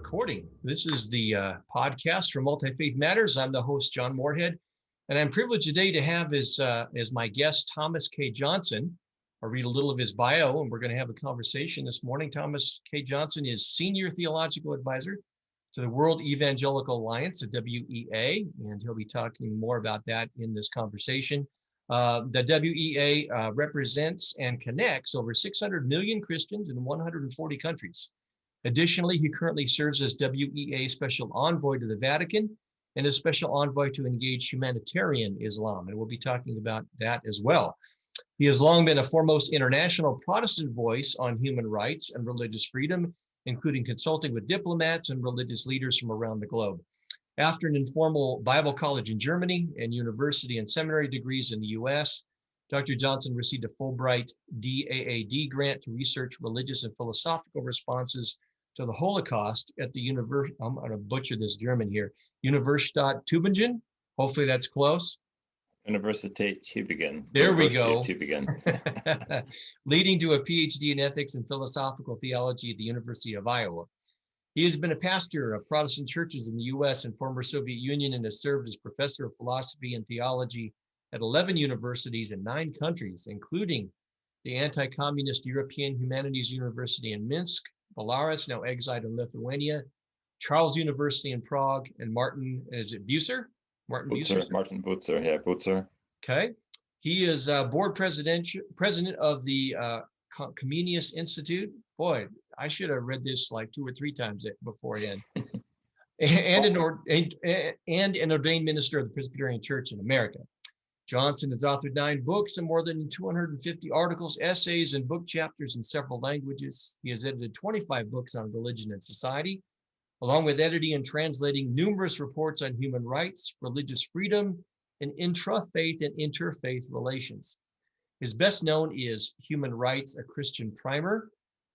recording. This is the podcast for Multifaith Matters. I'm the host, John Moorhead, and I'm privileged today to have as my guest, Thomas K. Johnson. I'll read a little of his bio, and we're going to have a conversation this morning. Thomas K. Johnson is Senior Theological Advisor to the World Evangelical Alliance, the WEA, and he'll be talking more about that in this conversation. The WEA represents and connects over 600 million Christians in 140 countries. Additionally, he currently serves as WEA Special Envoy to the Vatican and as Special Envoy to Engage Humanitarian Islam, and we'll be talking about that as well. He has long been a foremost international Protestant voice on human rights and religious freedom, including consulting with diplomats and religious leaders from around the globe. After an informal Bible college in Germany and university and seminary degrees in the U.S., Dr. Johnson received a Fulbright DAAD grant to research religious and philosophical responses to the Holocaust at the I'm going to butcher this German here, Universität Tübingen. Hopefully that's close. Universität Tübingen. There we go. Tübingen. Leading to a PhD in ethics and philosophical theology at the University of Iowa. He has been a pastor of Protestant churches in the U.S. and former Soviet Union and has served as professor of philosophy and theology at 11 universities in 9 countries, including the anti-communist European Humanities University in Minsk, Belarus, now exiled in Lithuania, Charles University in Prague, and Martin Bucer? Martin Bucer. Okay. He is board president of the Comenius Institute. Boy, I should have read this like 2 or 3 times beforehand. and an ordained minister of the Presbyterian Church in America. Johnson has authored 9 books and more than 250 articles, essays, and book chapters in several languages. He has edited 25 books on religion and society, along with editing and translating numerous reports on human rights, religious freedom, and intrafaith and interfaith relations. His best known is Human Rights, a Christian Primer,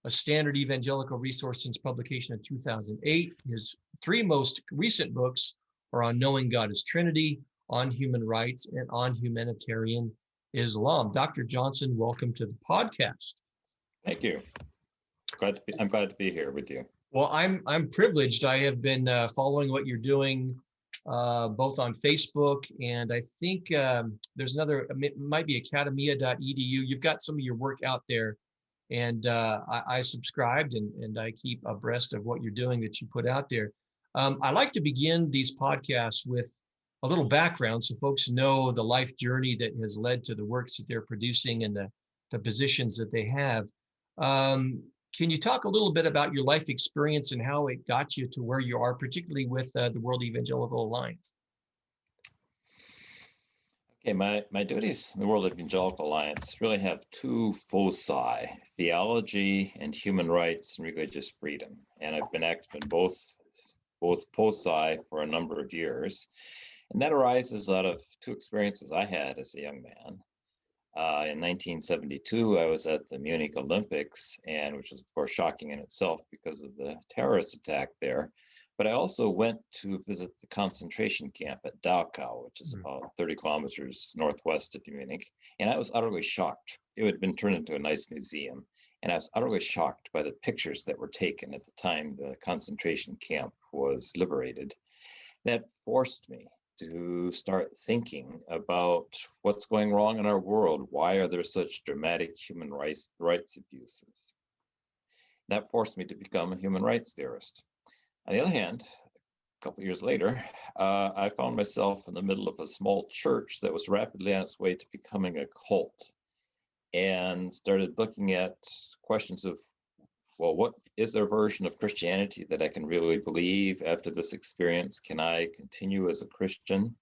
a standard evangelical resource since publication in 2008. His 3 most recent books are on Knowing God as Trinity, on human rights, and on humanitarian Islam. Dr. Johnson, welcome to the podcast. Thank you. I'm glad to be here with you. Well, I'm privileged. I have been following what you're doing both on Facebook, and I think there's another, it might be academia.edu. You've got some of your work out there, and I subscribed and I keep abreast of what you're doing that you put out there. I like to begin these podcasts with a little background so folks know the life journey that has led to the works that they're producing and the positions that they have. Can you talk a little bit about your life experience and how it got you to where you are, particularly with the World Evangelical Alliance? Okay, my duties in the World Evangelical Alliance really have 2 foci, theology and human rights and religious freedom. And I've been active in both foci for a number of years. And that arises out of 2 experiences I had as a young man. In 1972, I was at the Munich Olympics, and which was, of course, shocking in itself because of the terrorist attack there. But I also went to visit the concentration camp at Dachau, which is about 30 kilometers northwest of Munich. And I was utterly shocked. It had been turned into a nice museum. And I was utterly shocked by the pictures that were taken at the time the concentration camp was liberated. That forced me to start thinking about what's going wrong in our world. Why are there such dramatic human rights abuses? That forced me to become a human rights theorist. On the other hand, a couple of years later, I found myself in the middle of a small church that was rapidly on its way to becoming a cult, and started looking at questions of, well, what is their version of Christianity that I can really believe after this experience? Can I continue as a Christian?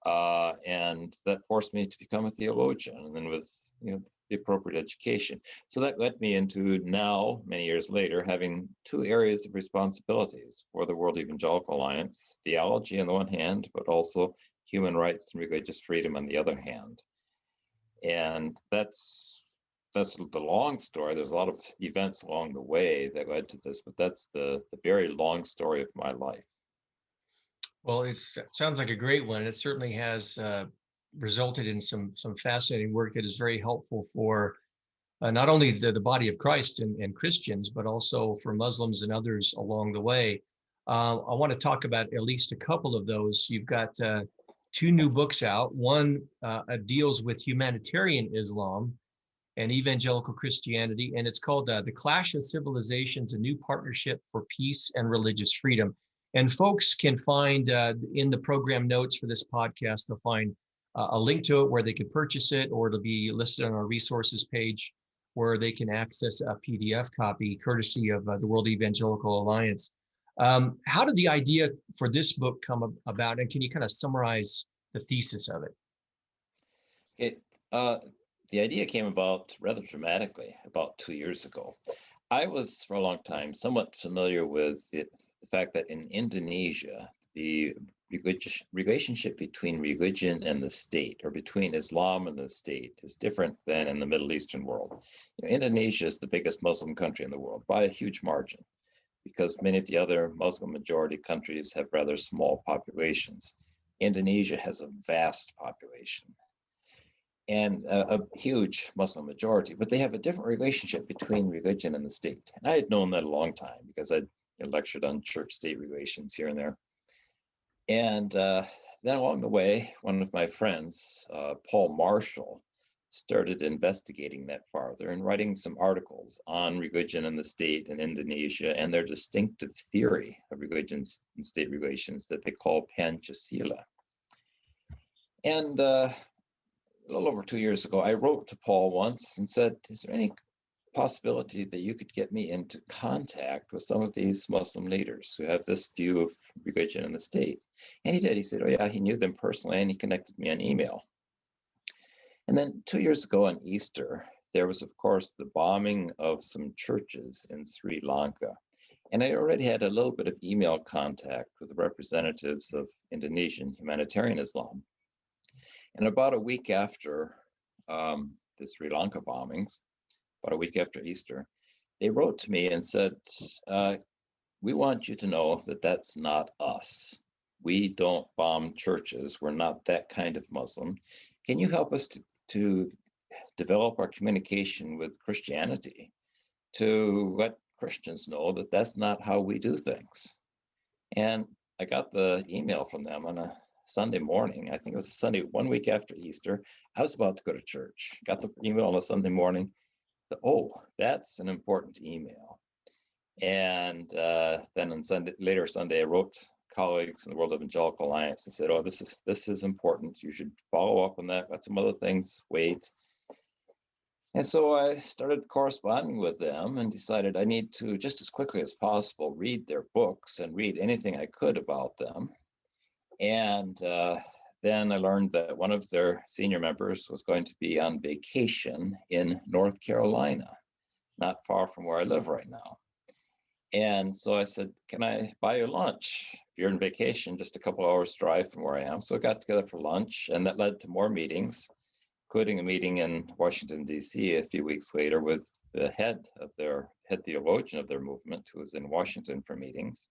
And that forced me to become a theologian, and then with the appropriate education. So that led me into now, many years later, having 2 areas of responsibilities for the World Evangelical Alliance: theology on the one hand, but also human rights and religious freedom on the other hand. And that's the long story. There's a lot of events along the way that led to this, but that's the very long story of my life. Well, it sounds like a great one. It certainly has resulted in some fascinating work that is very helpful for not only the body of Christ and Christians, but also for Muslims and others along the way. I want to talk about at least a couple of those. You've got two new books out. One deals with humanitarian Islam and Evangelical Christianity, and it's called The Clash of Civilizations, a New Partnership for Peace and Religious Freedom. And folks can find in the program notes for this podcast, they'll find a link to it where they can purchase it, or it'll be listed on our resources page where they can access a PDF copy courtesy of the World Evangelical Alliance. How did the idea for this book come about, and can you kind of summarize the thesis of it? Okay. The idea came about rather dramatically about 2 years ago. I was, for a long time, somewhat familiar with the fact that in Indonesia, the relationship between religion and the state, or between Islam and the state, is different than in the Middle Eastern world. Indonesia is the biggest Muslim country in the world by a huge margin, because many of the other Muslim majority countries have rather small populations. Indonesia has a vast population and a huge Muslim majority, but they have a different relationship between religion and the state. And I had known that a long time because I lectured on church-state relations here and there. And then along the way, one of my friends, Paul Marshall, started investigating that farther and writing some articles on religion and the state in Indonesia and their distinctive theory of religions and state relations that they call Pancasila. And a little over 2 years ago, I wrote to Paul once and said, is there any possibility that you could get me into contact with some of these Muslim leaders who have this view of religion and the state? And he did. He said, oh yeah, he knew them personally, and he connected me on email. And then 2 years ago on Easter, there was, of course, the bombing of some churches in Sri Lanka. And I already had a little bit of email contact with the representatives of Indonesian Humanitarian Islam. And about a week after the Sri Lanka bombings, about a week after Easter, they wrote to me and said, we want you to know that that's not us. We don't bomb churches. We're not that kind of Muslim. Can you help us to develop our communication with Christianity to let Christians know that that's not how we do things? And I got the email from them on a Sunday morning. I think it was a Sunday, 1 week after Easter. I was about to go to church. Got the email on a Sunday morning. Oh, that's an important email. And then on later Sunday, I wrote colleagues in the World Evangelical Alliance and said, oh, this is important. You should follow up on that. Got some other things, wait. And so I started corresponding with them and decided I need to, just as quickly as possible, read their books and read anything I could about them. And then I learned that one of their senior members was going to be on vacation in North Carolina, not far from where I live right now. And so I said, can I buy you lunch? If you're on vacation, just a couple hours drive from where I am. So we got together for lunch, and that led to more meetings, including a meeting in Washington, D.C. a few weeks later with the head theologian of their movement, who was in Washington for meetings.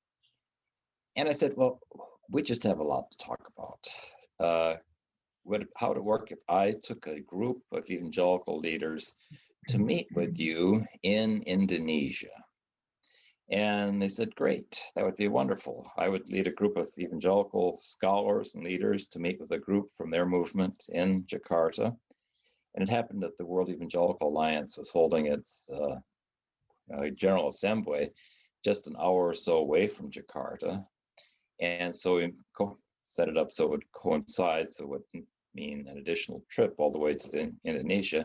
And I said, well, we just have a lot to talk about. How would it work if I took a group of evangelical leaders to meet with you in Indonesia? And they said, great, that would be wonderful. I would lead a group of evangelical scholars and leaders to meet with a group from their movement in Jakarta. And it happened that the World Evangelical Alliance was holding its General Assembly just an hour or so away from Jakarta. And so we set it up so it would coincide, so it wouldn't mean an additional trip all the way to Indonesia.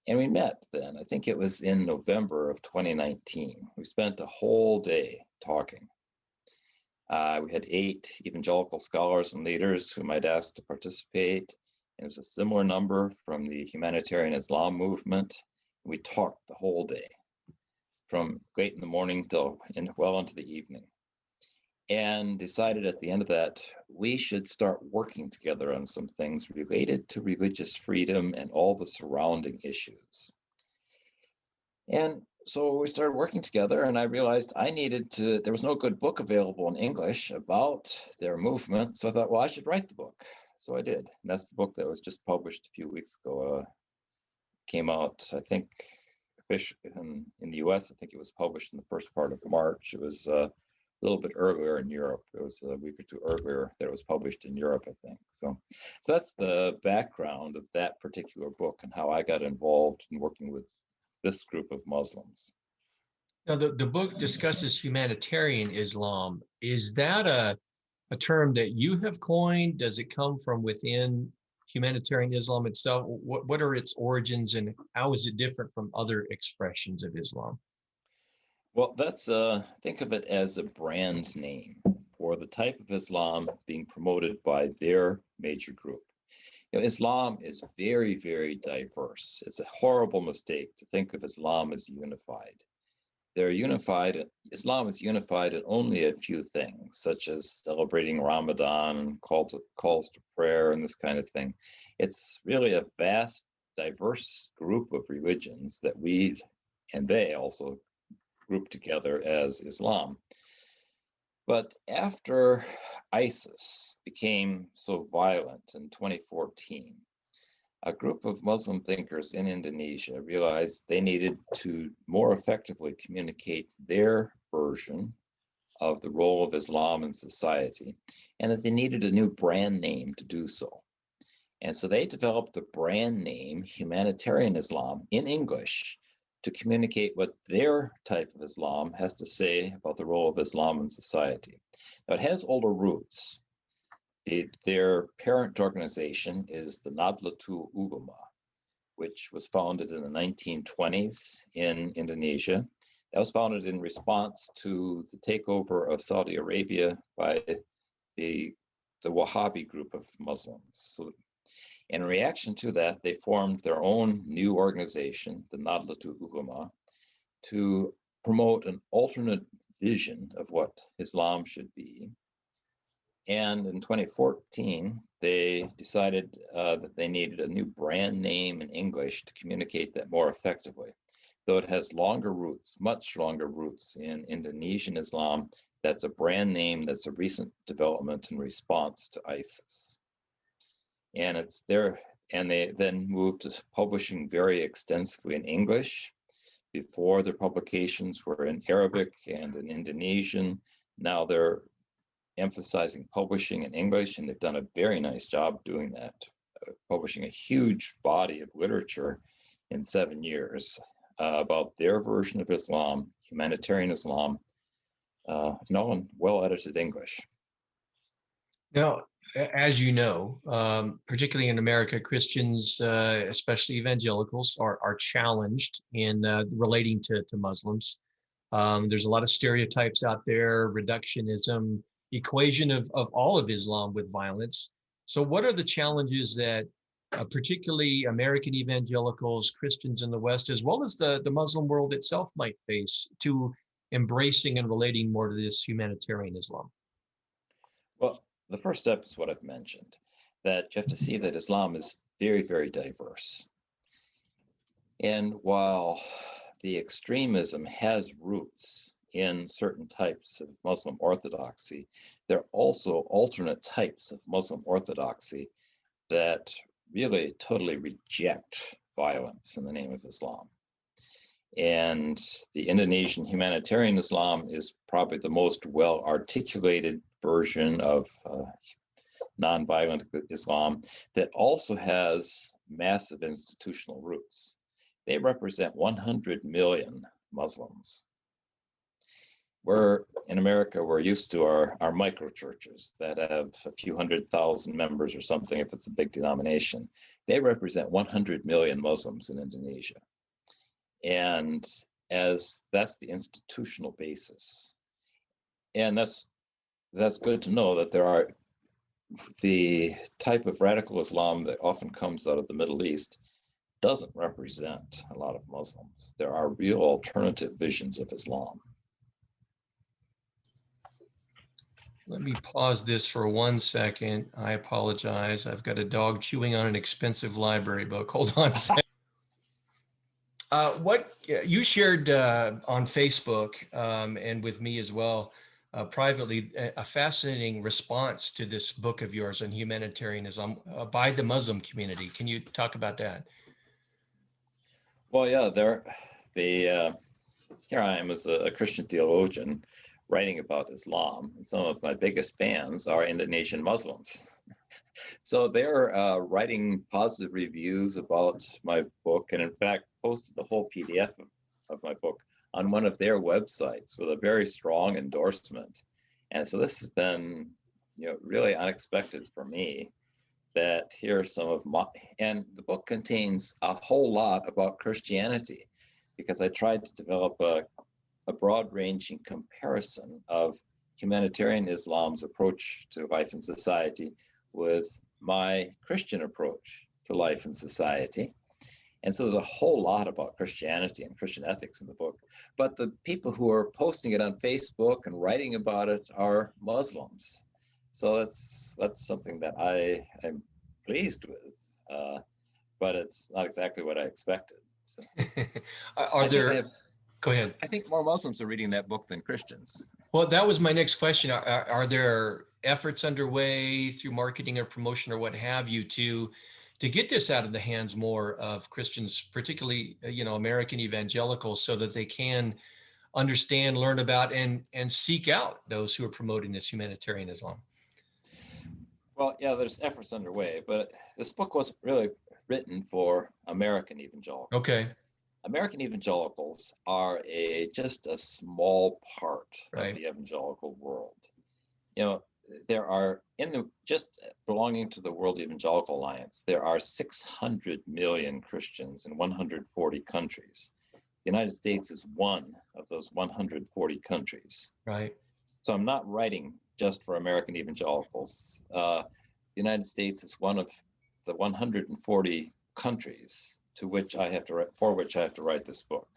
And we met then, I think it was in November of 2019. We spent a whole day talking. We had 8 evangelical scholars and leaders whom I'd asked to participate. It was a similar number from the Humanitarian Islam movement. We talked the whole day, from late in the morning till well into the evening, and decided at the end of that, we should start working together on some things related to religious freedom and all the surrounding issues. And so we started working together, and I realized there was no good book available in English about their movement. So I thought, well, I should write the book. So I did. And that's the book that was just published a few weeks ago. Came out, I think, in the US. I think it was published in the first part of March. It was a little bit earlier in Europe. It was a week or two earlier that it was published in Europe, I think. So that's the background of that particular book and how I got involved in working with this group of Muslims. Now, the book discusses humanitarian Islam. Is that a term that you have coined? Does it come from within humanitarian Islam itself? What are its origins and how is it different from other expressions of Islam? Well, that's think of it as a brand name for the type of Islam being promoted by their major group. Islam is very, very diverse. It's a horrible mistake to think of Islam as unified. Islam is unified in only a few things, such as celebrating Ramadan, calls to prayer, and this kind of thing. It's really a vast, diverse group of religions that we and they also group together as Islam. But after ISIS became so violent in 2014, a group of Muslim thinkers in Indonesia realized they needed to more effectively communicate their version of the role of Islam in society, and that they needed a new brand name to do so. And so they developed the brand name Humanitarian Islam in English to communicate what their type of Islam has to say about the role of Islam in society. Now, it has older roots. Their parent organization is the Nahdlatul Ulama, which was founded in the 1920s in Indonesia. That was founded in response to the takeover of Saudi Arabia by the Wahhabi group of Muslims. So, in reaction to that, they formed their own new organization, the Nahdlatul Ulama, to promote an alternate vision of what Islam should be. And in 2014, they decided that they needed a new brand name in English to communicate that more effectively. Though it has longer roots, much longer roots in Indonesian Islam, that's a brand name that's a recent development in response to ISIS. And it's there, and they then moved to publishing very extensively in English. Before, their publications were in Arabic and in Indonesian. Now they're emphasizing publishing in English, and they've done a very nice job doing that, publishing a huge body of literature in 7 years about their version of Islam, humanitarian Islam, all in well-edited English. Now, as you know, particularly in America, Christians, especially evangelicals, are challenged in relating to Muslims. There's a lot of stereotypes out there, reductionism, equation of all of Islam with violence. So what are the challenges that particularly American evangelicals, Christians in the West, as well as the Muslim world itself might face to embracing and relating more to this humanitarian Islam? Well, the first step is what I've mentioned, that you have to see that Islam is very, very diverse. And while the extremism has roots in certain types of Muslim orthodoxy, there are also alternate types of Muslim orthodoxy that really totally reject violence in the name of Islam. And the Indonesian humanitarian Islam is probably the most well-articulated version of nonviolent Islam that also has massive institutional roots. They represent 100 million Muslims. In America, we're used to our micro churches that have a few 100,000 members or something if it's a big denomination. They represent 100 million Muslims in Indonesia. And as that's the institutional basis. And that's good to know that there are the type of radical Islam that often comes out of the Middle East doesn't represent a lot of Muslims. There are real alternative visions of Islam. Let me pause this for 1 second. I apologize. I've got a dog chewing on an expensive library book. Hold on a second. What you shared on Facebook and with me as well, privately, a fascinating response to this book of yours on humanitarianism by the Muslim community. Can you talk about that? Well, yeah, here I am as a Christian theologian writing about Islam, and some of my biggest fans are Indonesian Muslims. So they're writing positive reviews about my book, and in fact posted the whole PDF of my book on one of their websites with a very strong endorsement. And so this has been, really unexpected for me, that here are some of my, and the book contains a whole lot about Christianity, because I tried to develop a broad-ranging comparison of humanitarian Islam's approach to life and society with my Christian approach to life and society. And so there's a whole lot about Christianity and Christian ethics in the book. But the people who are posting it on Facebook and writing about it are Muslims. So that's something that I am pleased with, but it's not exactly what I expected. So Go ahead. I think more Muslims are reading that book than Christians. Well, that was my next question. Are there efforts underway through marketing or promotion or what have you to get this out of the hands more of Christians, particularly, American evangelicals, so that they can understand, learn about, and seek out those who are promoting this humanitarian Islam? Well, yeah, there's efforts underway, but this book wasn't really written for American evangelicals. Okay. American evangelicals are just a small part Right. of the evangelical world. There are, just belonging to the World Evangelical Alliance, there are 600 million Christians in 140 countries. The United States is one of those 140 countries. Right. So I'm not writing just for American evangelicals. The United States is one of the 140 countries for which I have to write this book.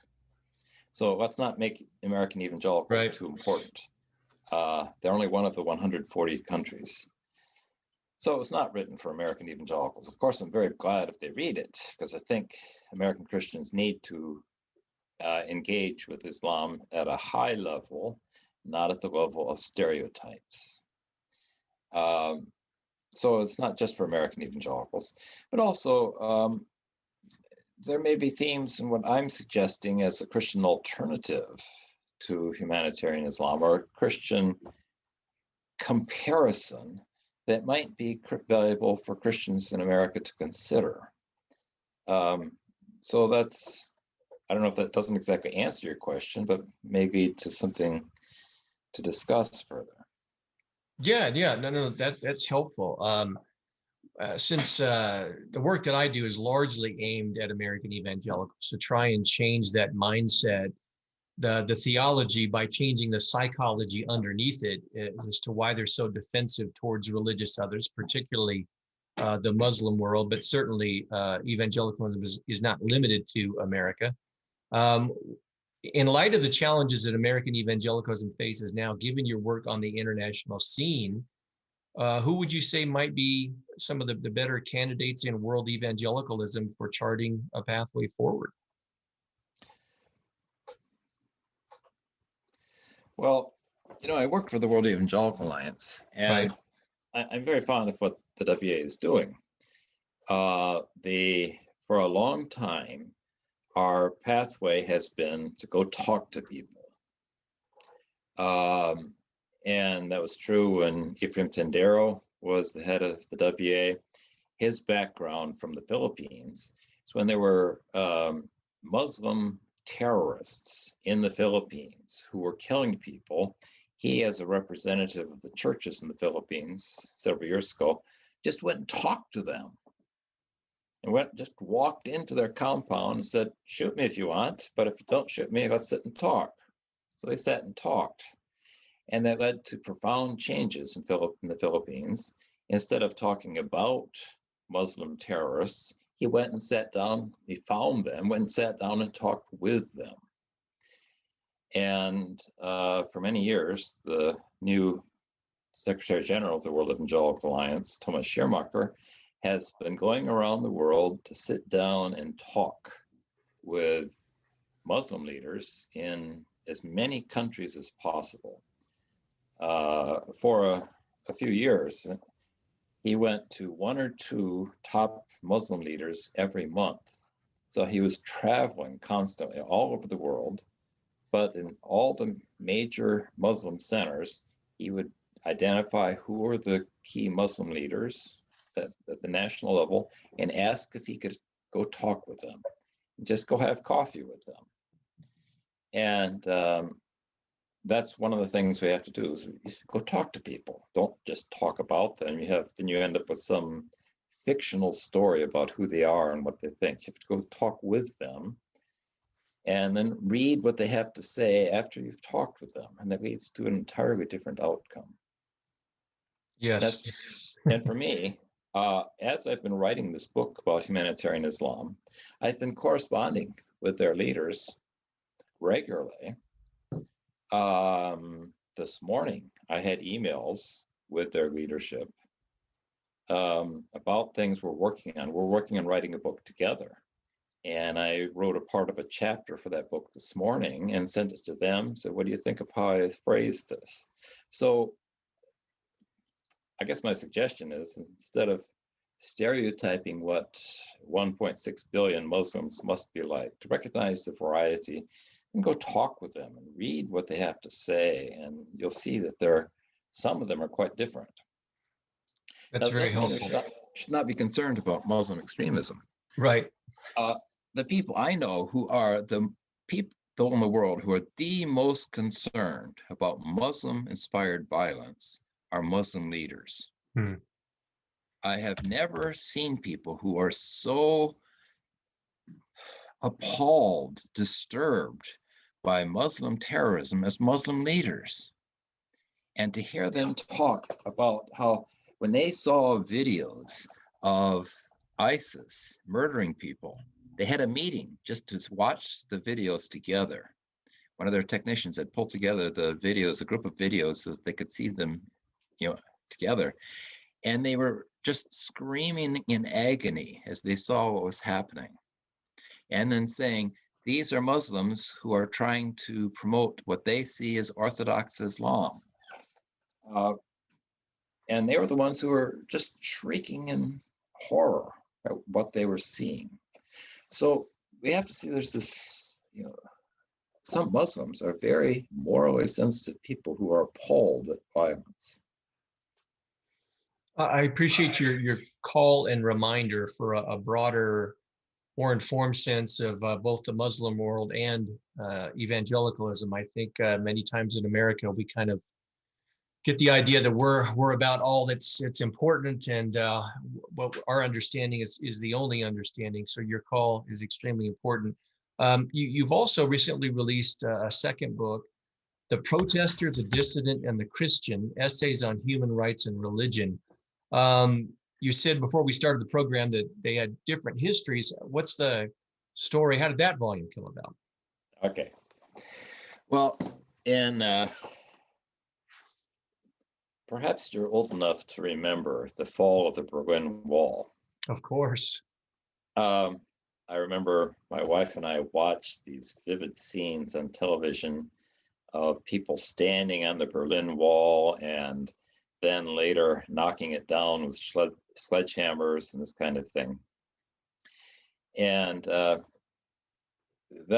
So let's not make American evangelicals too important. They're only one of the 140 countries. So it's not written for American evangelicals. Of course, I'm very glad if they read it, because I think American Christians need to engage with Islam at a high level, not at the level of stereotypes. So it's not just for American evangelicals, but also there may be themes in what I'm suggesting as a Christian alternative to humanitarian Islam, or a Christian comparison that might be valuable for Christians in America to consider. So that's, I don't know if that doesn't exactly answer your question, but maybe to something to discuss further. Yeah, no, that's helpful. Since the work that I do is largely aimed at American evangelicals, to try and change that mindset, the theology, by changing the psychology underneath it, as to why they're so defensive towards religious others, particularly the Muslim world, but certainly evangelicalism is not limited to America. In light of the challenges that American evangelicalism faces now, given your work on the international scene, who would you say might be some of the better candidates in world evangelicalism for charting a pathway forward? Well, I worked for the World Evangelical Alliance, and I'm very fond of what the WEA is doing. For a long time, our pathway has been to go talk to people. And that was true when Ephraim Tendero was the head of the WEA. His background from the Philippines is when there were Muslim terrorists in the Philippines who were killing people. He, as a representative of the churches in the Philippines several years ago, just went and talked to them. And just walked into their compound and said, "Shoot me if you want, but if you don't shoot me, let's sit and talk." So they sat and talked. And that led to profound changes in the Philippines. Instead of talking about Muslim terrorists, he went and sat down, he found them, went and sat down and talked with them. And for many years, the new Secretary General of the World Evangelical Alliance, Thomas Schirmacher, has been going around the world to sit down and talk with Muslim leaders in as many countries as possible. For a few years, he went to one or two top Muslim leaders every month, So he was traveling constantly all over the world, but in all the major Muslim centers, he would identify who were the key Muslim leaders at the national level and ask if he could go talk with them, just go have coffee with them. And that's one of the things we have to do is go talk to people. Don't just talk about them. Then you end up with some fictional story about who they are and what they think. You have to go talk with them and then read what they have to say after you've talked with them. And that leads to an entirely different outcome. Yes. And for me, as I've been writing this book about humanitarian Islam, I've been corresponding with their leaders regularly. This morning, I had emails with their leadership about things we're working on. We're working on writing a book together. And I wrote a part of a chapter for that book this morning and sent it to them. So what do you think of how I phrased this? So I guess my suggestion is, instead of stereotyping what 1.6 billion Muslims must be like, to recognize the variety and go talk with them and read what they have to say. And you'll see that some of them are quite different. That's very helpful. Should not be concerned about Muslim extremism. Right. The people I know who are the people in the world who are the most concerned about Muslim-inspired violence are Muslim leaders. I have never seen people who are so appalled, disturbed by Muslim terrorism as Muslim leaders. And to hear them talk about how when they saw videos of ISIS murdering people, they had a meeting just to watch the videos together. One of their technicians had pulled together the videos, a group of videos, so that they could see them, together. And they were just screaming in agony as they saw what was happening. And then saying, these are Muslims who are trying to promote what they see as Orthodox Islam. And they were the ones who were just shrieking in horror at what they were seeing. So we have to see there's this, some Muslims are very morally sensitive people who are appalled at violence. I appreciate your call and reminder for a broader, more informed sense of both the Muslim world and evangelicalism. I think many times in America, we kind of get the idea that we're about all that's important, and what our understanding is the only understanding. So your call is extremely important. You've also recently released a second book, The Protester, the Dissident, and the Christian: Essays on Human Rights and Religion. You said before we started the program that they had different histories. What's the story? How did that volume come about? Okay. Well, perhaps you're old enough to remember the fall of the Berlin Wall. Of course. I remember my wife and I watched these vivid scenes on television of people standing on the Berlin Wall and then later knocking it down with sledgehammers and this kind of thing. And that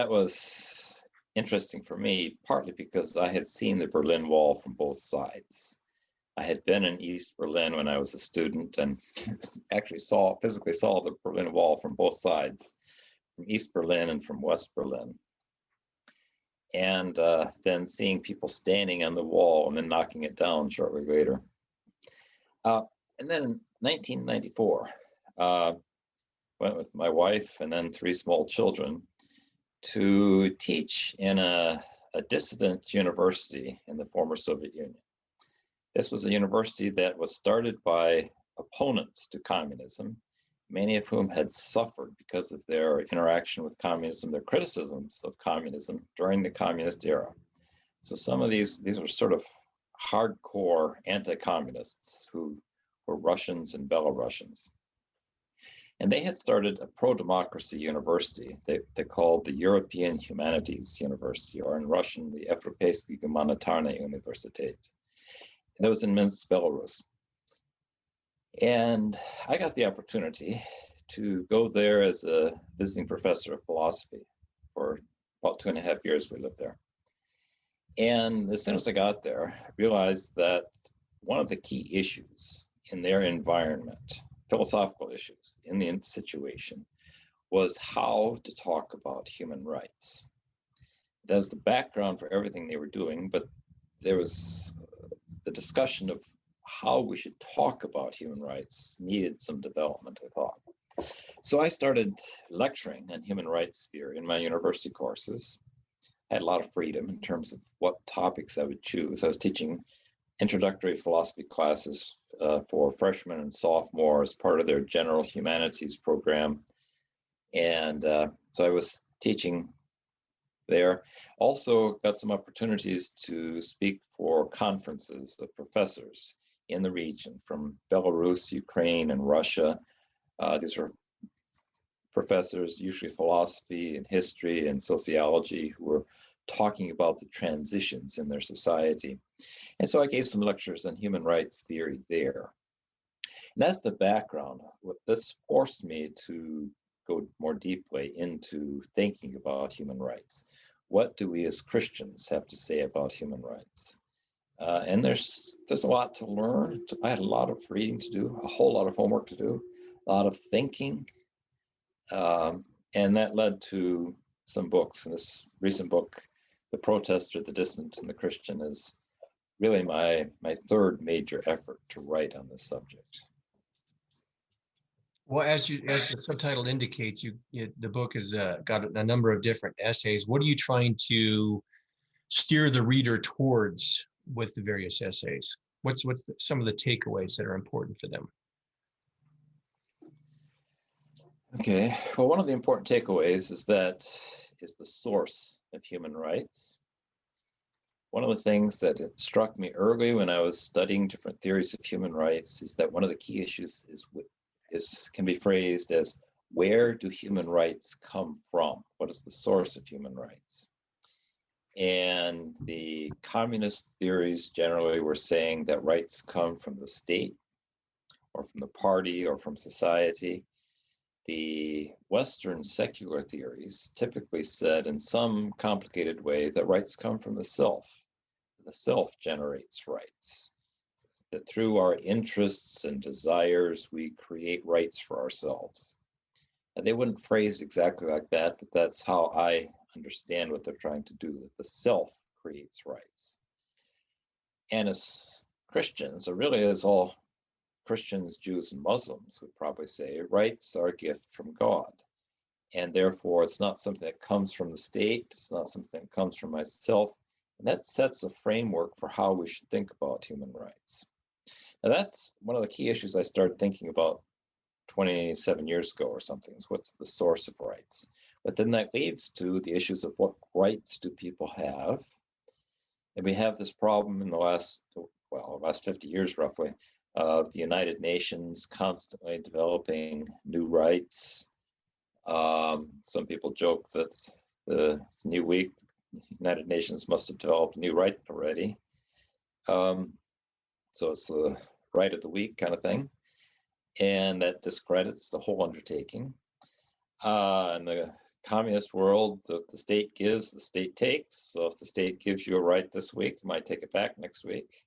was interesting for me, partly because I had seen the Berlin Wall from both sides. I had been in East Berlin when I was a student and actually physically saw the Berlin Wall from both sides, from East Berlin and from West Berlin. And then seeing people standing on the wall and then knocking it down shortly later. And then in 1994, went with my wife and then 3 small children to teach in a dissident university in the former Soviet Union. This was a university that was started by opponents to communism, many of whom had suffered because of their interaction with communism, their criticisms of communism during the communist era. So some of these were sort of hardcore anti-communists who were Russians and Belarusians. And they had started a pro-democracy university they called the European Humanities University, or in Russian, the Evropsky Humanitarny Universitet. That was in Minsk, Belarus. And I got the opportunity to go there as a visiting professor of philosophy. For about 2.5 years we lived there. And as soon as I got there, I realized that one of the key issues in their environment, philosophical issues in the situation, was how to talk about human rights. That was the background for everything they were doing, but there was the discussion of how we should talk about human rights needed some development, I thought. So I started lecturing on human rights theory in my university courses. I had a lot of freedom in terms of what topics I would choose. I was teaching introductory philosophy classes for freshmen and sophomores, part of their general humanities program. And so I was teaching there. Also got some opportunities to speak for conferences of professors in the region from Belarus, Ukraine, and Russia. These were professors, usually philosophy and history and sociology, who were talking about the transitions in their society. And so I gave some lectures on human rights theory there. And that's the background. What this forced me to go more deeply into thinking about human rights. What do we as Christians have to say about human rights? And there's a lot to learn. I had a lot of reading to do, a whole lot of homework to do, a lot of thinking. And that led to some books. And this recent book, The Protestant, the Dissident, and the Christian, is really my third major effort to write on this subject. Well, as the subtitle indicates, the book has got a number of different essays. What are you trying to steer the reader towards with the various essays? What's some of the takeaways that are important for them? Okay, well, one of the important takeaways is the source of human rights. One of the things that struck me early when I was studying different theories of human rights is that one of the key issues can be phrased as, where do human rights come from? What is the source of human rights? And the communist theories generally were saying that rights come from the state or from the party or from society. The Western secular theories typically said in some complicated way that rights come from the self. The self generates rights. That through our interests and desires, we create rights for ourselves. And they wouldn't phrase exactly like that, but that's how I understand what they're trying to do, that the self creates rights. And as Christians, or really as all Christians, Jews, and Muslims would probably say, rights are a gift from God. And therefore, it's not something that comes from the state, it's not something that comes from myself. And that sets a framework for how we should think about human rights. Now, that's one of the key issues I started thinking about 27 years ago or something, is what's the source of rights? But then that leads to the issues of what rights do people have? And we have this problem in the last 50 years roughly, of the United Nations constantly developing new rights. Some people joke that the new week, United Nations must have developed a new right already. So it's the right of the week kind of thing. And that discredits the whole undertaking. In the communist world, the state gives, the state takes. So if the state gives you a right this week, you might take it back next week.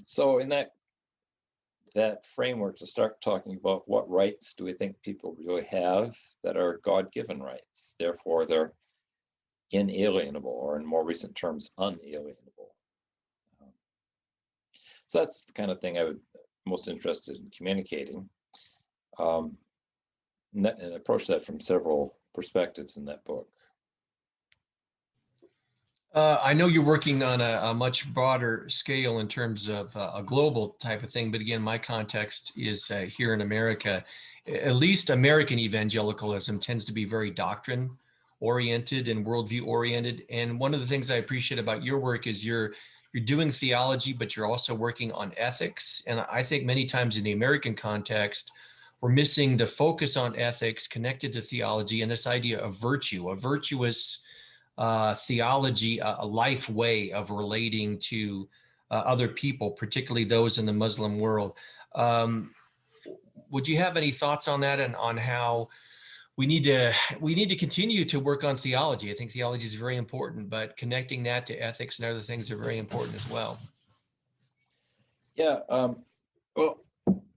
So in that framework, to start talking about what rights do we think people really have that are God-given rights, therefore they're inalienable, or in more recent terms, unalienable. So that's the kind of thing I would most interested in communicating, and approach that from several perspectives in that book. I know you're working on a much broader scale in terms of a global type of thing, but again, my context is here in America. At least American evangelicalism tends to be very doctrine-oriented and worldview-oriented. And one of the things I appreciate about your work is you're doing theology, but you're also working on ethics. And I think many times in the American context, we're missing the focus on ethics connected to theology and this idea of virtue, a virtuous theology, a life way of relating to other people, particularly those in the Muslim world. would you have any thoughts on that and on how we need to continue to work on theology? I think theology is very important, but connecting that to ethics and other things are very important as well. Yeah, well,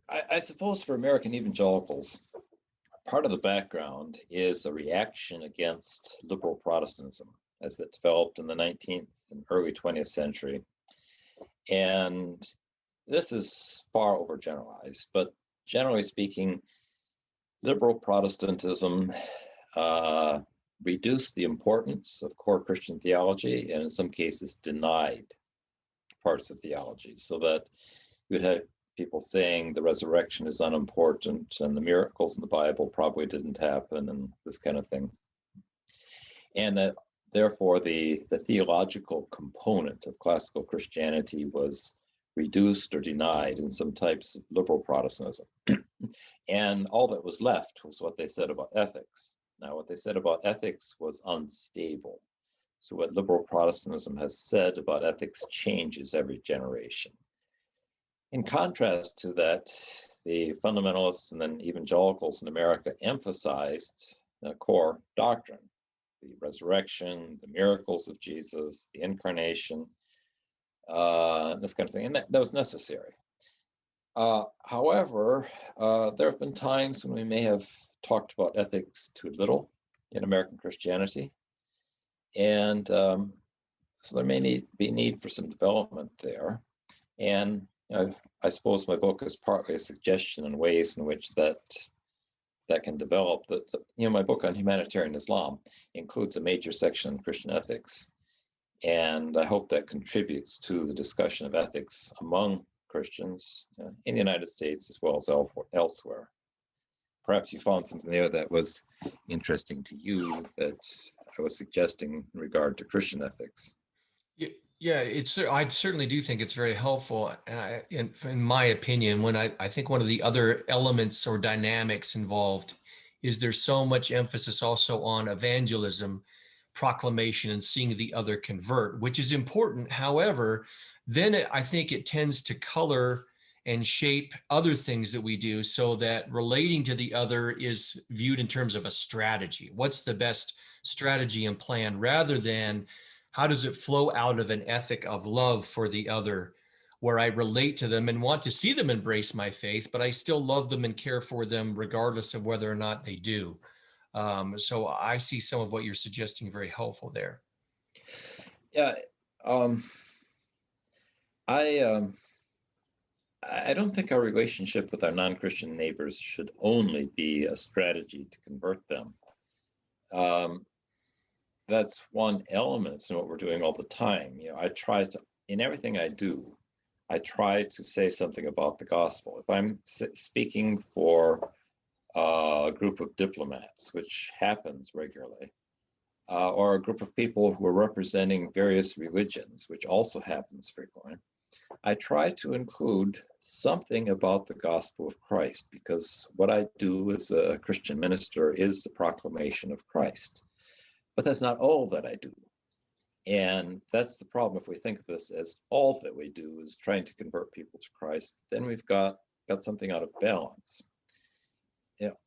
I suppose for American evangelicals, part of the background is a reaction against liberal Protestantism as it developed in the 19th and early 20th century. And this is far overgeneralized, but generally speaking, liberal Protestantism reduced the importance of core Christian theology and in some cases denied parts of theology, so that you would have people saying the resurrection is unimportant and the miracles in the Bible probably didn't happen and this kind of thing. And that therefore the theological component of classical Christianity was reduced or denied in some types of liberal Protestantism. And all that was left was what they said about ethics. Now, what they said about ethics was unstable. So what liberal Protestantism has said about ethics changes every generation. In contrast to that, the fundamentalists and then evangelicals in America emphasized the core doctrine, the resurrection, the miracles of Jesus, the incarnation, this kind of thing, and that was necessary. However, there have been times when we may have talked about ethics too little in American Christianity, and so there may be need for some development there. And I suppose my book is partly a suggestion in ways in which that can develop. My book on humanitarian Islam includes a major section on Christian ethics, and I hope that contributes to the discussion of ethics among Christians in the United States as well as elsewhere. Perhaps you found something there that was interesting to you that I was suggesting in regard to Christian ethics. Yeah, I certainly do think it's very helpful. In my opinion, I think one of the other elements or dynamics involved is there's so much emphasis also on evangelism, proclamation, and seeing the other convert, which is important. However, then I think it tends to color and shape other things that we do, so that relating to the other is viewed in terms of a strategy. What's the best strategy and plan, rather than how does it flow out of an ethic of love for the other, where I relate to them and want to see them embrace my faith, but I still love them and care for them regardless of whether or not they do. So I see some of what you're suggesting very helpful there. Yeah, I don't think our relationship with our non-Christian neighbors should only be a strategy to convert them. That's one element in what we're doing all the time. I try to, in everything I do, I try to say something about the gospel. If I'm speaking for a group of diplomats, which happens regularly, or a group of people who are representing various religions, which also happens frequently, I try to include something about the gospel of Christ, because what I do as a Christian minister is the proclamation of Christ. But that's not all that I do. And that's the problem. If we think of this as all that we do is trying to convert people to Christ, then we've got something out of balance.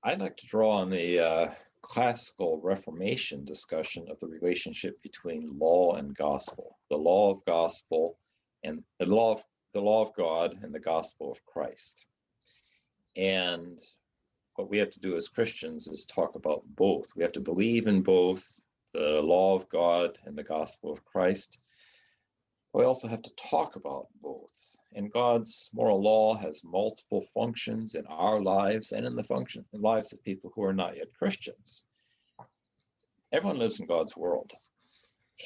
I'd like to draw on the classical Reformation discussion of the relationship between law and gospel, the law of gospel and the law of God and the gospel of Christ. And what we have to do as Christians is talk about both. We have to believe in both the law of God and the gospel of Christ. We also have to talk about both. And God's moral law has multiple functions in our lives and in the lives of people who are not yet Christians. Everyone lives in God's world.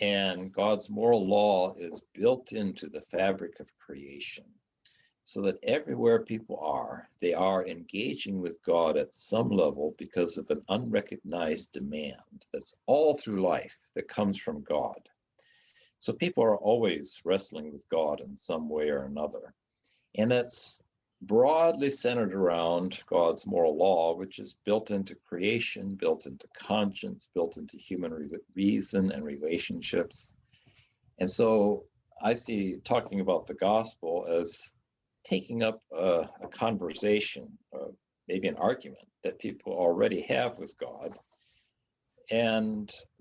And God's moral law is built into the fabric of creation, so that everywhere people are, they are engaging with God at some level because of an unrecognized demand that's all through life that comes from God. So people are always wrestling with God in some way or another. And that's broadly centered around God's moral law, which is built into creation, built into conscience, built into human reason and relationships. And so I see talking about the gospel as taking up a conversation, maybe an argument that people already have with God.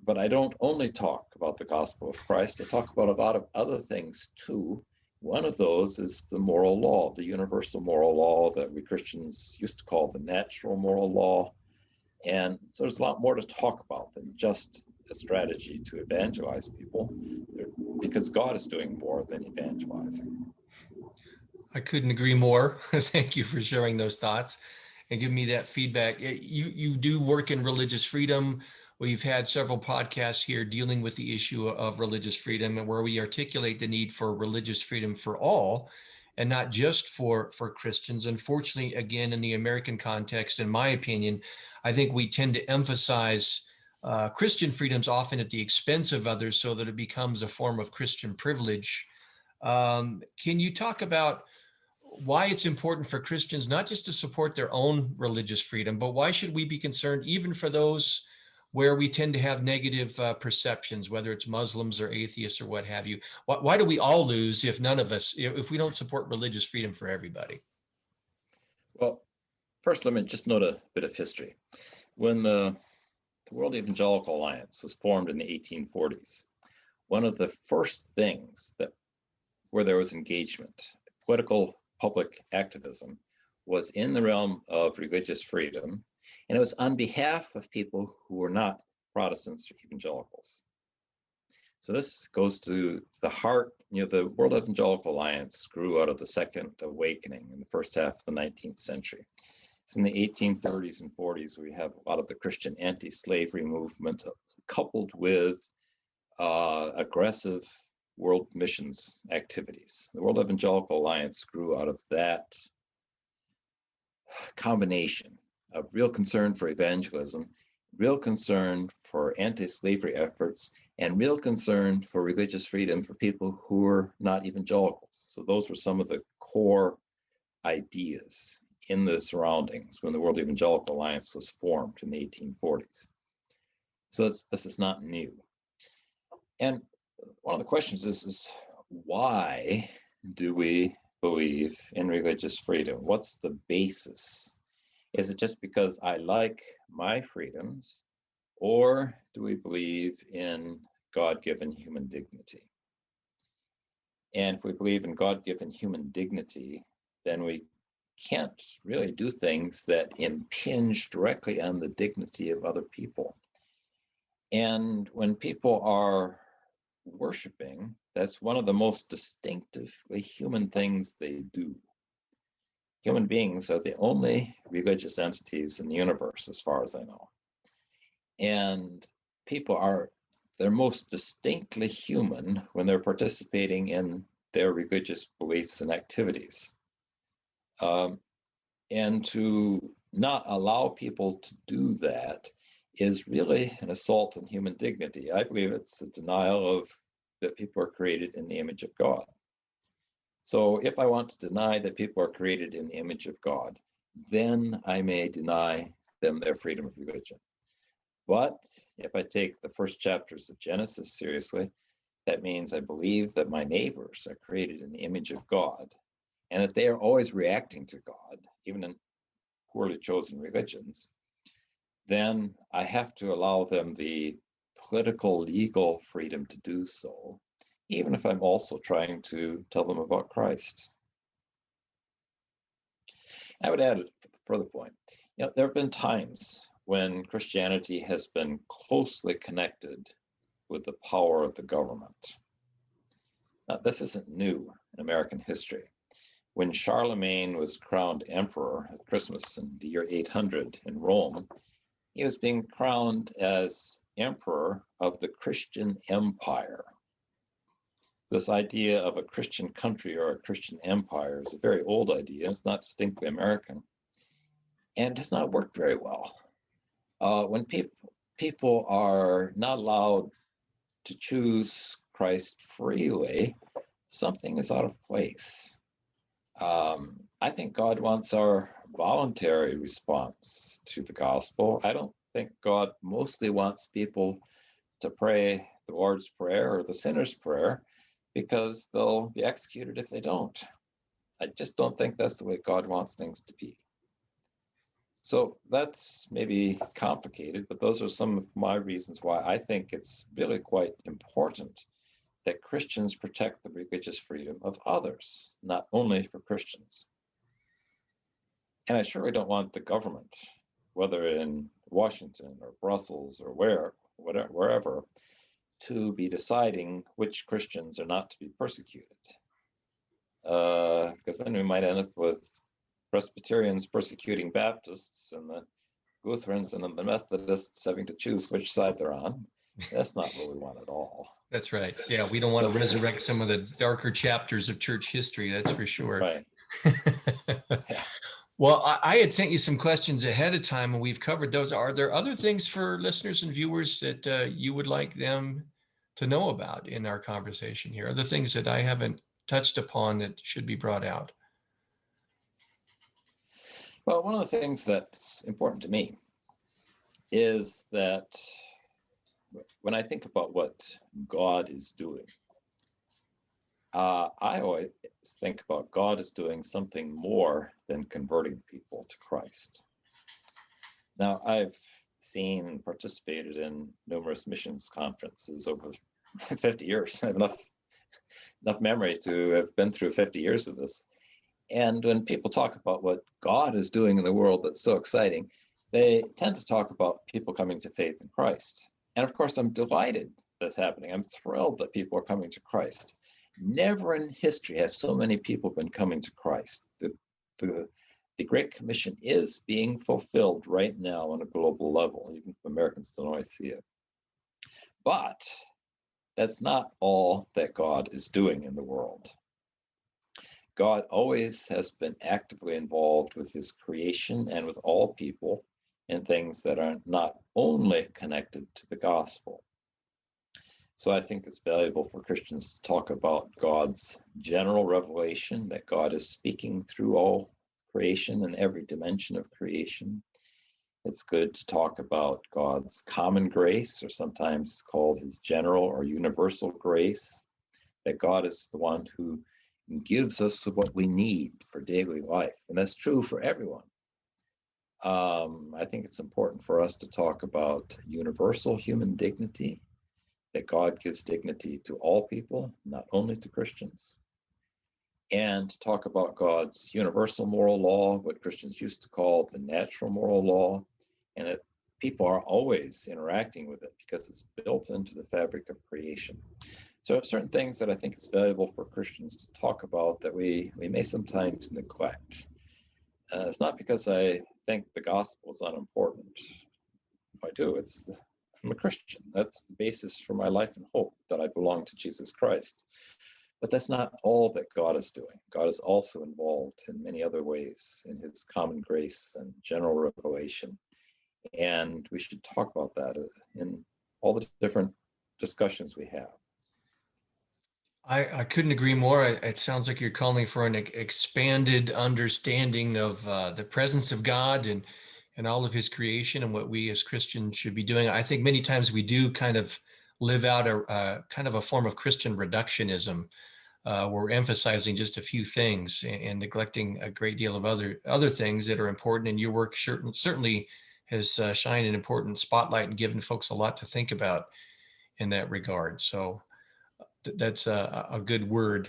But I don't only talk about the gospel of Christ. I talk about a lot of other things too. One of those is the moral law, the universal moral law that we Christians used to call the natural moral law. And so there's a lot more to talk about than just a strategy to evangelize people, because God is doing more than evangelizing. I couldn't agree more. Thank you for sharing those thoughts and giving me that feedback. You do work in religious freedom. We've had several podcasts here dealing with the issue of religious freedom, and where we articulate the need for religious freedom for all, and not just for Christians. Unfortunately, again, in the American context, in my opinion, I think we tend to emphasize Christian freedoms often at the expense of others, so that it becomes a form of Christian privilege. Can you talk about why it's important for Christians not just to support their own religious freedom, but why should we be concerned even for those where we tend to have negative perceptions, whether it's Muslims or atheists or what have you? Why do we all lose if none of us, if we don't support religious freedom for everybody? Well, first, let me just note a bit of history. When the World Evangelical Alliance was formed in the 1840s, one of the first things where there was engagement, political public activism, was in the realm of religious freedom, and it was on behalf of people who were not Protestants or evangelicals. So this goes to the heart. The World Evangelical Alliance grew out of the Second Awakening in the first half of the 19th century. It's in the 1830s and 40s we have a lot of the Christian anti-slavery movement coupled with aggressive world missions activities. The World Evangelical Alliance grew out of that combination of real concern for evangelism, real concern for anti-slavery efforts, and real concern for religious freedom for people who are not evangelicals. So those were some of the core ideas in the surroundings when the World Evangelical Alliance was formed in the 1840s. So this is not new. And one of the questions is why do we believe in religious freedom? What's the basis? Is it just because I like my freedoms, or do we believe in God-given human dignity? And if we believe in God-given human dignity, then we can't really do things that impinge directly on the dignity of other people. And when people are worshiping, that's one of the most distinctively human things they do. Human beings are the only religious entities in the universe, as far as I know. And people they're most distinctly human when they're participating in their religious beliefs and activities. And to not allow people to do that is really an assault on human dignity. I believe it's a denial that people are created in the image of God. So if I want to deny that people are created in the image of God, then I may deny them their freedom of religion. But if I take the first chapters of Genesis seriously, that means I believe that my neighbors are created in the image of God, and that they are always reacting to God, even in poorly chosen religions, then I have to allow them the political, legal freedom to do so, even if I'm also trying to tell them about Christ. I would add a further point. There have been times when Christianity has been closely connected with the power of the government. Now, this isn't new in American history. When Charlemagne was crowned emperor at Christmas in the year 800 in Rome, he was being crowned as emperor of the Christian empire. This idea of a Christian country or a Christian empire is a very old idea. It's not distinctly American, and has not worked very well. When people are not allowed to choose Christ freely, something is out of place. I think God wants our voluntary response to the gospel. I don't think God mostly wants people to pray the Lord's Prayer or the sinner's prayer, because they'll be executed if they don't. I just don't think that's the way God wants things to be. So that's maybe complicated, but those are some of my reasons why I think it's really quite important that Christians protect the religious freedom of others, not only for Christians. And I surely don't want the government, whether in Washington or Brussels or wherever, to be deciding which Christians are not to be persecuted. Because then we might end up with Presbyterians persecuting Baptists and the Lutherans and the Methodists having to choose which side they're on. That's not what we want at all. That's right. Yeah, we don't want to resurrect some of the darker chapters of church history, that's for sure. Right. Yeah. Well, I had sent you some questions ahead of time, and we've covered those. Are there other things for listeners and viewers that you would like them to know about in our conversation here? Other things that I haven't touched upon that should be brought out? Well, one of the things that's important to me is that when I think about what God is doing, I always think about God is doing something more than converting people to Christ. Now, I've seen and participated in numerous missions conferences over 50 years. I have enough memory to have been through 50 years of this. And when people talk about what God is doing in the world that's so exciting, they tend to talk about people coming to faith in Christ. And of course, I'm delighted that's happening. I'm thrilled that people are coming to Christ. Never in history have so many people been coming to Christ. The Great Commission is being fulfilled right now on a global level, even if Americans don't always see it. But that's not all that God is doing in the world. God always has been actively involved with his creation and with all people in things that are not only connected to the gospel. So I think it's valuable for Christians to talk about God's general revelation, that God is speaking through all creation and every dimension of creation. It's good to talk about God's common grace, or sometimes called his general or universal grace, that God is the one who gives us what we need for daily life. And that's true for everyone. I think it's important for us to talk about universal human dignity, that God gives dignity to all people, not only to Christians, and to talk about God's universal moral law, what Christians used to call the natural moral law, and that people are always interacting with it because it's built into the fabric of creation. So certain things that I think is valuable for Christians to talk about that we may sometimes neglect. It's not because I think the gospel is unimportant. I do. I'm a Christian. That's the basis for my life and hope, that I belong to Jesus Christ. But that's not all that God is doing. God is also involved in many other ways in his common grace and general revelation. And we should talk about that in all the different discussions we have. I couldn't agree more. It sounds like you're calling for an expanded understanding of the presence of God and all of his creation and what we as Christians should be doing. I think many times we do kind of live out a kind of a form of Christian reductionism. We're emphasizing just a few things and neglecting a great deal of other things that are important. And your work certainly has shined an important spotlight and given folks a lot to think about in that regard. So that's a good word.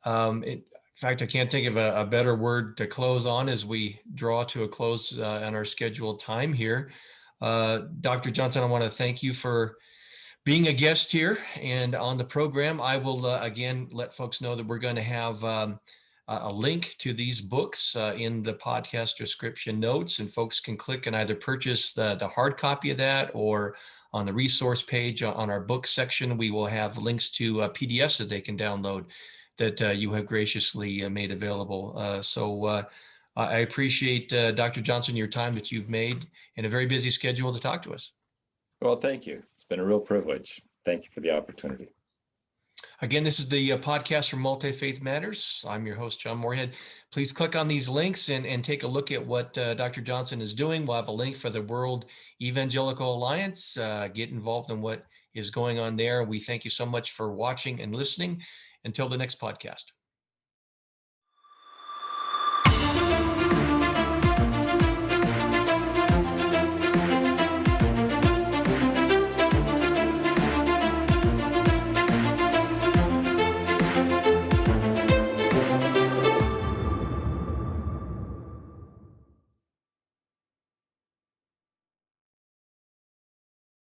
In fact, I can't think of a better word to close on as we draw to a close on our scheduled time here. Dr. Johnson, I want to thank you for being a guest here and on the program. I will again let folks know that we're going to have a link to these books in the podcast description notes, and folks can click and either purchase the hard copy of that, or on the resource page on our book section, we will have links to PDFs that they can download that you have graciously made available. So I appreciate, Dr. Johnson, your time that you've made in a very busy schedule to talk to us. Well, thank you. It's been a real privilege. Thank you for the opportunity. Again, this is the podcast from Multifaith Matters. I'm your host, John Moorhead. Please click on these links and take a look at what Dr. Johnson is doing. We'll have a link for the World Evangelical Alliance. Get involved in what is going on there. We thank you so much for watching and listening. Until the next podcast.